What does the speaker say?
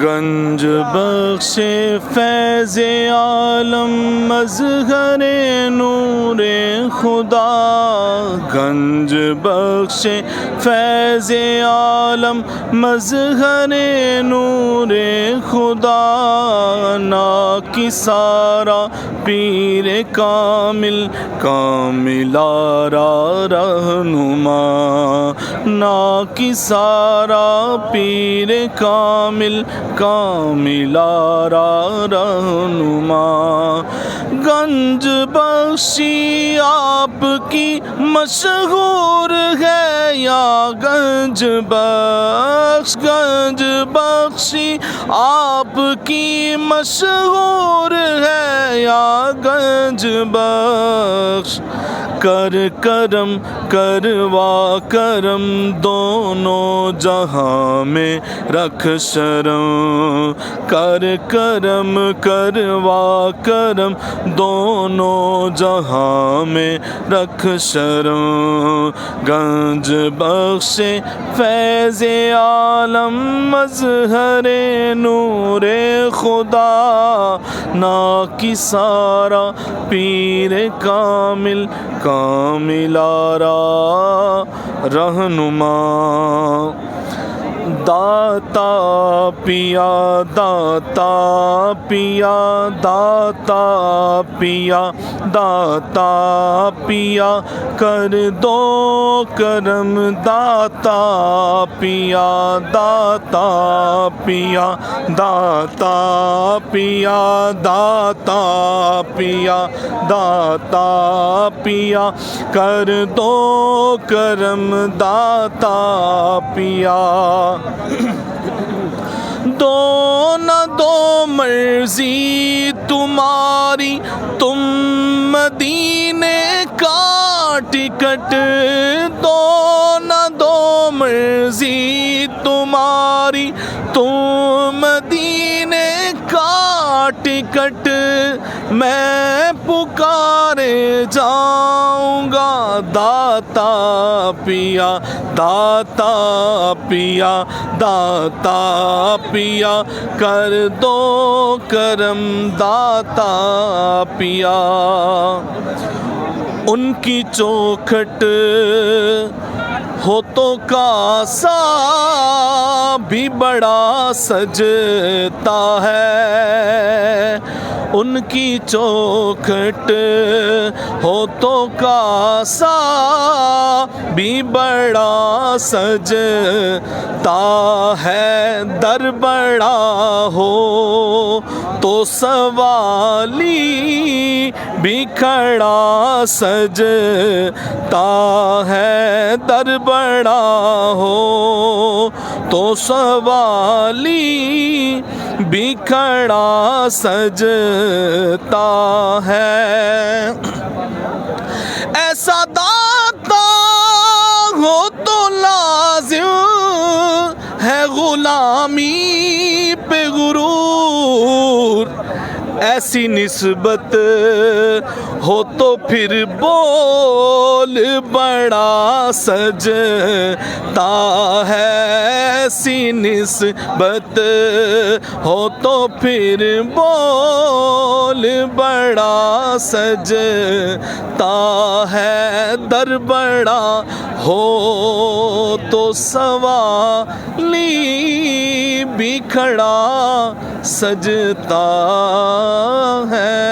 گنج بخش فیض عالم مظہر نور خدا، گنج بخش فیض عالم مظہر نور خدا، نا کی سارا پیر کامل کامل آرا رہنما، نا کی سارا پیر کامل کامل آرا رہنما، گنج بخشی آپ کی مشہور ہے یا گنج بخش، گنج بخشی آپ کی مشہور ہے یا گنج بخش، کر کرم کروا کرم دونوں جہاں میں رکھ شرم، کر کرم کروا کرم دونوں جہاں میں رکھ شرم، گنج بخش فیض عالم مظہر نور خدا، نا کی سارا پیر کامل کامل آرا رہنما، داتا پیا داتا پیا داتا پیا داتا پیا، کر دو کرم داتا پیا داتا پیا داتا پیا داتا پیا داتا پیا، کر دو کرم داتا پیا، دو نہ دو مرضی تمہاری تم مدینے کا ٹکٹ، دو نہ دو مرضی تمہاری تم مدینے کا ٹکٹ، میں پکارے جاؤں گا داتا پیا داتا پیا داتا پیا، کر دو کرم داتا پیا، ان کی چوکھٹ ہو تو کاسا بھی بڑا سجتا ہے، ان کی چوکھٹ ہو تو کاسا بھی بڑا سجتا ہے، در بڑا ہو تو سوالی بھی کھڑا سجتا ہے، در بڑا ہو تو سوالی بھی کھڑا سجتا ہے، ایسا داتا ہو تو لازم ہے غلامی پہ غرور، ایسی نسبت ہو تو پھر بول بڑا سجتا ہے، ایسی نسبت ہو تو پھر بول بڑا سجتا ہے، در بڑا ہو تو سوالی بھی کھڑا سجتا ہے۔